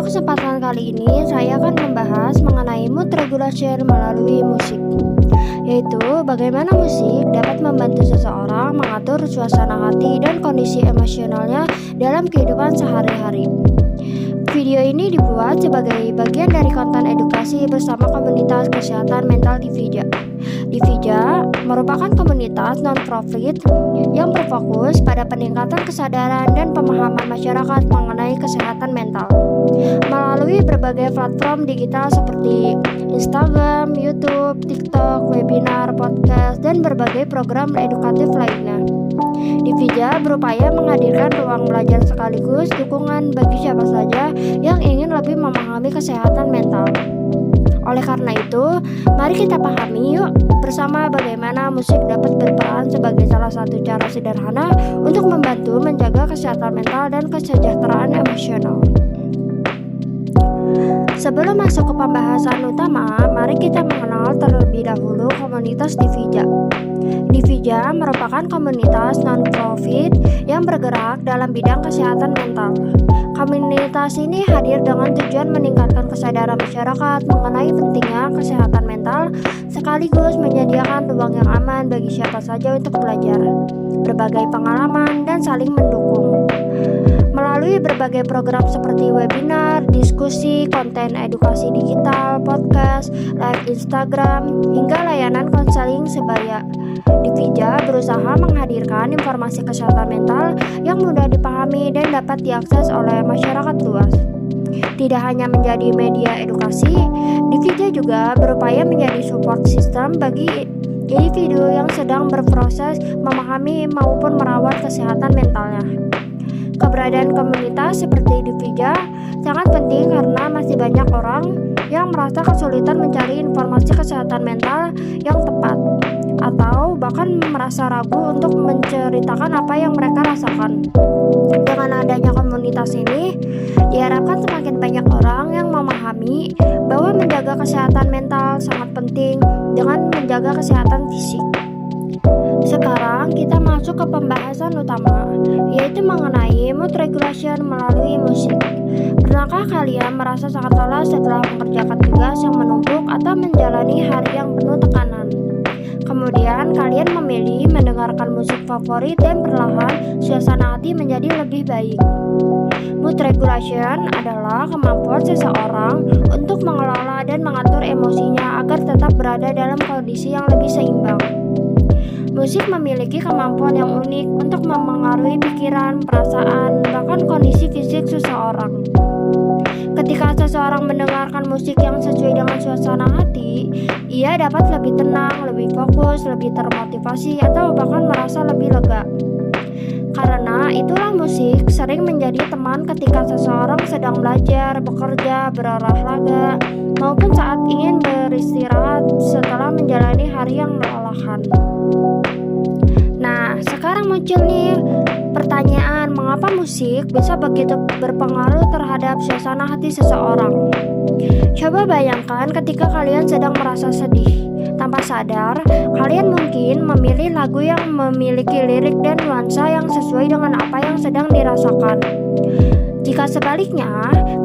Pada kesempatan kali ini, saya akan membahas mengenai mood regulation melalui musik, yaitu bagaimana musik dapat membantu seseorang mengatur suasana hati dan kondisi emosionalnya dalam kehidupan sehari-hari. Video ini dibuat sebagai bagian dari konten edukasi bersama komunitas kesehatan mental Divija. Divija merupakan komunitas non-profit yang berfokus pada peningkatan kesadaran dan pemahaman masyarakat mengenai kesehatan mental melalui berbagai platform digital seperti Instagram, YouTube, TikTok, webinar, podcast, dan berbagai program edukatif lainnya. Divija berupaya menghadirkan ruang belajar sekaligus dukungan bagi siapa saja yang ingin lebih memahami kesehatan mental. Oleh karena itu, mari kita pahami yuk bersama bagaimana musik dapat berperan sebagai salah satu cara sederhana untuk membantu menjaga kesehatan mental dan kesejahteraan emosional. Sebelum masuk ke pembahasan utama, mari kita mengenal terlebih dahulu komunitas Divija. Divija merupakan komunitas non-profit yang bergerak dalam bidang kesehatan mental. Komunitas ini hadir dengan tujuan meningkatkan kesadaran masyarakat mengenai pentingnya kesehatan mental, sekaligus menyediakan ruang yang aman bagi siapa saja untuk belajar, berbagai pengalaman, dan saling mendukung. Melalui berbagai program seperti webinar, diskusi, konten edukasi digital, podcast, live Instagram, hingga layanan konseling sebaya, Divija berusaha menghadirkan informasi kesehatan mental yang mudah dipahami dan dapat diakses oleh masyarakat luas. Tidak hanya menjadi media edukasi, Divija juga berupaya menjadi support system bagi individu yang sedang berproses memahami maupun merawat kesehatan mentalnya. Keberadaan komunitas seperti Divija sangat penting karena masih banyak orang yang merasa kesulitan mencari informasi kesehatan mental yang tepat, atau bahkan merasa ragu untuk menceritakan apa yang mereka rasakan. Dengan adanya komunitas ini, diharapkan semakin banyak orang yang memahami bahwa menjaga kesehatan mental sangat penting dengan menjaga kesehatan fisik. Sekarang kita masuk ke pembahasan utama, yaitu mengenai mood regulation melalui musik. Pernahkah kalian merasa sangat lelah setelah mengerjakan tugas yang menumpuk atau menjalani hari yang penuh tekanan? Kemudian kalian memilih mendengarkan musik favorit dan perlahan suasana hati menjadi lebih baik. Mood regulation adalah kemampuan seseorang untuk mengelola dan mengatur emosinya agar tetap berada dalam kondisi yang lebih seimbang. Musik memiliki kemampuan yang unik untuk memengaruhi pikiran, perasaan, bahkan kondisi fisik seseorang. Ketika seseorang mendengarkan musik yang sesuai dengan suasana hati, ia dapat lebih tenang, lebih fokus, lebih termotivasi, atau bahkan merasa lebih lega. Karena itulah musik sering menjadi teman ketika seseorang sedang belajar, bekerja, berolahraga, maupun saat ingin beristirahat setelah menjalani hari yang melelahkan. Nah, sekarang muncul nih pertanyaan, mengapa musik bisa begitu berpengaruh terhadap suasana hati seseorang? Coba bayangkan ketika kalian sedang merasa sedih. Tanpa sadar, kalian mungkin memilih lagu yang memiliki lirik dan nuansa yang sesuai dengan apa yang sedang dirasakan. Jika sebaliknya,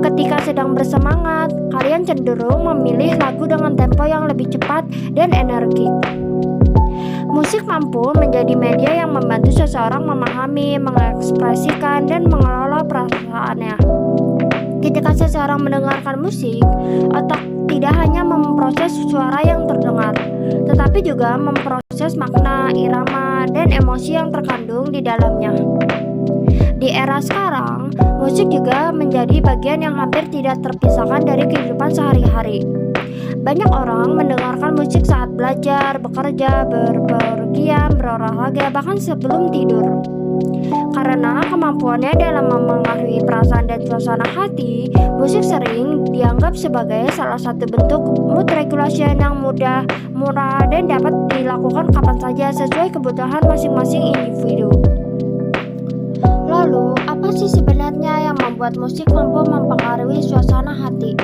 ketika sedang bersemangat, kalian cenderung memilih lagu dengan tempo yang lebih cepat dan energik. Musik mampu menjadi media yang membantu seseorang memahami, mengekspresikan, dan mengelola perasaannya. Ketika seseorang mendengarkan musik, otak tidak hanya memproses suara yang terdengar, tetapi juga memproses makna, irama, dan emosi yang terkandung di dalamnya. Di era sekarang, musik juga menjadi bagian yang hampir tidak terpisahkan dari kehidupan sehari-hari. Banyak orang mendengarkan musik saat belajar, bekerja, berpergian, berolahraga, bahkan sebelum tidur. Karena kemampuannya dalam memengaruhi perasaan dan suasana hati, musik sering dianggap sebagai salah satu bentuk mood regulation yang mudah, murah, dan dapat dilakukan kapan saja sesuai kebutuhan masing-masing individu. Lalu, apa sih sebenarnya yang membuat musik mampu mempengaruhi suasana hati?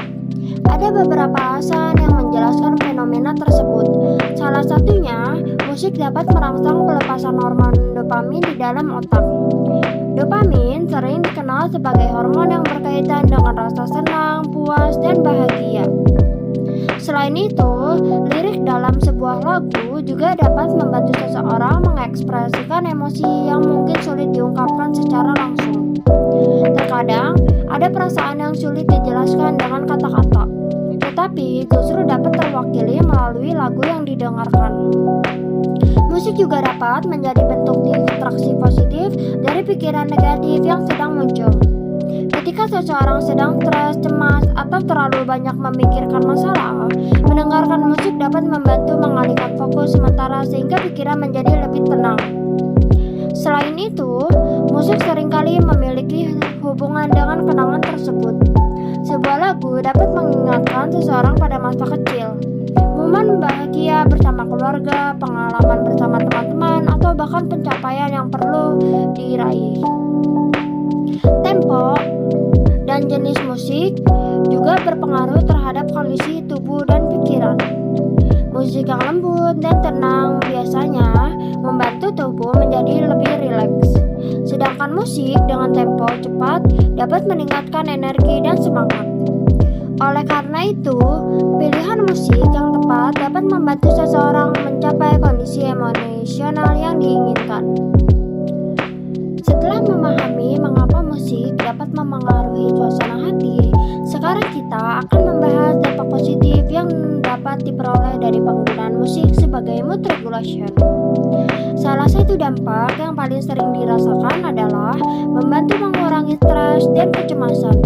Ada beberapa alasan yang menjelaskan fenomena tersebut. Salah satunya, musik dapat merangsang pelepasan hormon dopamin di dalam otak. Dopamin endorfin sering dikenal sebagai hormon yang berkaitan dengan rasa senang, puas, dan bahagia. Selain itu, lirik dalam sebuah lagu juga dapat membantu seseorang mengekspresikan emosi yang mungkin sulit diungkapkan secara langsung. Terkadang, ada perasaan yang sulit dijelaskan dengan kata-kata, tetapi justru dapat terwakili melalui lagu yang didengarkan. Musik juga dapat menjadi bentuk distraksi positif dari pikiran negatif yang sedang muncul. Ketika seseorang sedang stres, cemas, atau terlalu banyak memikirkan masalah, mendengarkan musik dapat membantu mengalihkan fokus sementara sehingga pikiran menjadi lebih tenang. Selain itu, musik seringkali memiliki hubungan dengan kenangan tersebut. Sebuah lagu dapat mengingatkan seseorang pada masa kecil, momen bahagia bersama keluarga, pengalaman bersama teman-teman, atau bahkan pencapaian yang perlu diraih. Tempo dan jenis musik juga berpengaruh terhadap kondisi tubuh dan pikiran. Musik yang lembut dan tenang biasanya membantu tubuh menjadi lebih rileks. Sedangkan musik dengan tempo cepat dapat meningkatkan energi dan semangat. Oleh karena itu, pilihan musik yang tepat dapat membantu seseorang mencapai kondisi emosional yang diinginkan. Setelah memahami mengapa musik dapat memengaruhi suasana hati, sekarang kita akan membahas dampak positif yang dapat diperoleh dari penggunaan musik sebagai mood regulation. Salah satu dampak yang paling sering dirasakan adalah membantu mengurangi stres dan kecemasan.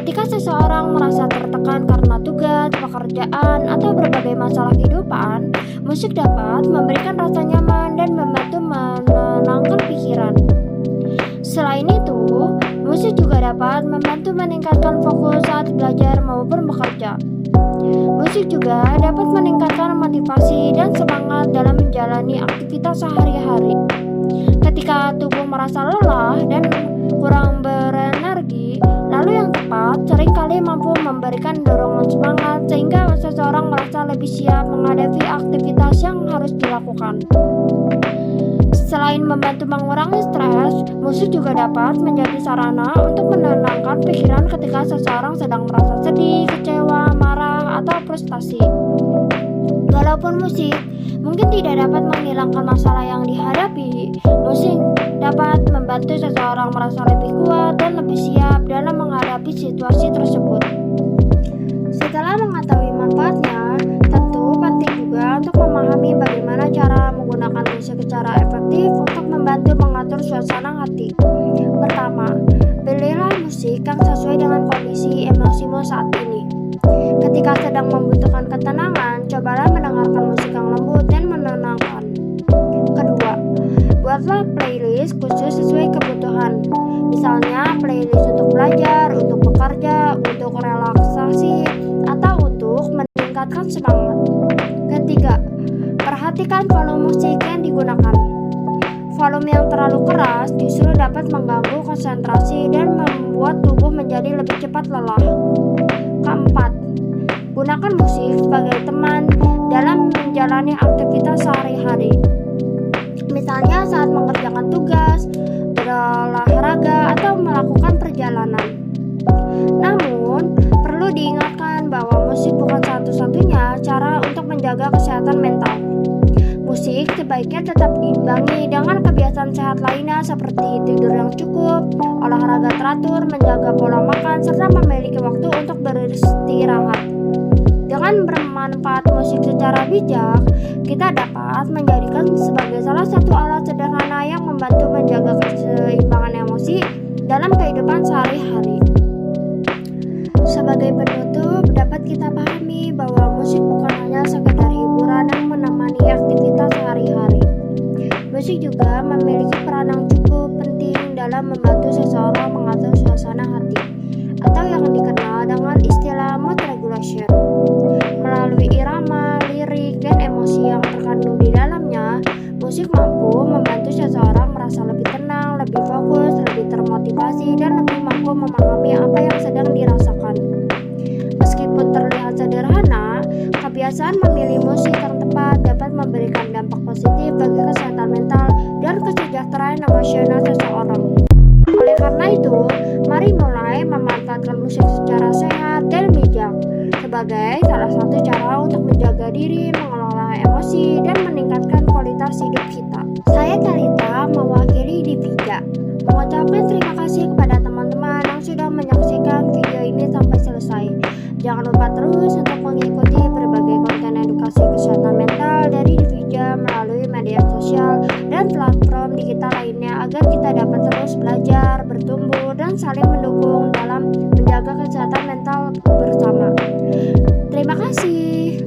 Ketika seseorang merasa tertekan karena tugas, pekerjaan, atau berbagai masalah kehidupan, musik dapat memberikan rasa nyaman dan membantu menenangkan pikiran. Selain itu, musik juga dapat membantu meningkatkan fokus saat belajar maupun bekerja. Musik juga dapat meningkatkan motivasi dan semangat dalam menjalani aktivitas sehari-hari. Ketika tubuh merasa lelah dan kurang berenergi, lalu yang tepat seringkali mampu memberikan dorongan semangat sehingga seseorang merasa lebih siap menghadapi aktivitas yang harus dilakukan. Selain membantu mengurangi stres, musik juga dapat menjadi sarana untuk menenangkan pikiran ketika seseorang sedang merasa sedih, kecewa, marah, atau frustasi. Walaupun musik mungkin tidak dapat menghilangkan masalah yang dihadapi, musik dapat membantu seseorang merasa lebih kuat dan lebih siap dalam menghadapi situasi tersebut. Setelah mengetahui manfaatnya, tentu penting juga untuk memahami bagaimana cara menggunakan musik secara efektif untuk membantu mengatur suasana hati. Pertama, pilihlah musik yang sesuai dengan kondisi emosimu saat ini. Ketika sedang membutuhkan ketenangan, cobalah mendengarkan musik yang lembut dan menenangkan. Kedua, buatlah playlist khusus sesuai kebutuhan. Misalnya playlist untuk belajar, untuk bekerja, untuk relaksasi, atau untuk meningkatkan semangat. Ketiga, perhatikan volume musik yang digunakan. Volume yang terlalu keras justru dapat mengganggu konsentrasi dan membuat tubuh menjadi lebih cepat lelah. Keempat, gunakan musik sebagai teman dalam menjalani aktivitas sehari-hari. Misalnya saat mengerjakan tugas, berolahraga, atau melakukan perjalanan. Namun, perlu diingatkan bahwa musik bukan satu-satunya cara untuk menjaga kesehatan mental. Musik sebaiknya tetap diimbangi dengan kebiasaan sehat lainnya seperti tidur yang cukup, olahraga teratur, menjaga pola makan, serta memiliki waktu untuk beristirahat. Dengan bermanfaat musik secara bijak, kita dapat menjadikan sebagai salah satu alat sederhana yang membantu menjaga keseimbangan emosi dalam kehidupan sehari-hari. Sebagai penutup, dapat kita pahami bahwa musik bukan hanya sekedar hiburan yang menemani aktivitas sehari-hari. Musik juga memiliki peran yang cukup penting dalam membantu seseorang mengatur suasana hati, atau yang dikenal dengan istilah mood regulation. Melalui irama, lirik, dan emosi yang terkandung di dalamnya, musik mampu membantu seseorang merasa lebih tenang, lebih fokus, lebih termotivasi, dan lebih mampu memahami apa yang sedang dirasakan. Meskipun terlihat sederhana, kebiasaan memilih musik yang tepat dapat memberikan dampak positif bagi kesehatan mental dan kesejahteraan emosional seseorang. Oleh karena mengelola emosi, dan meningkatkan kualitas hidup kita. Saya Talita, mewakili Divija, mengucapkan terima kasih kepada teman-teman yang sudah menyaksikan video ini sampai selesai. Jangan lupa terus untuk mengikuti berbagai konten edukasi kesehatan mental dari Divija melalui media sosial dan platform digital lainnya agar kita dapat terus belajar, bertumbuh, dan saling mendukung dalam menjaga kesehatan mental bersama. Terima kasih.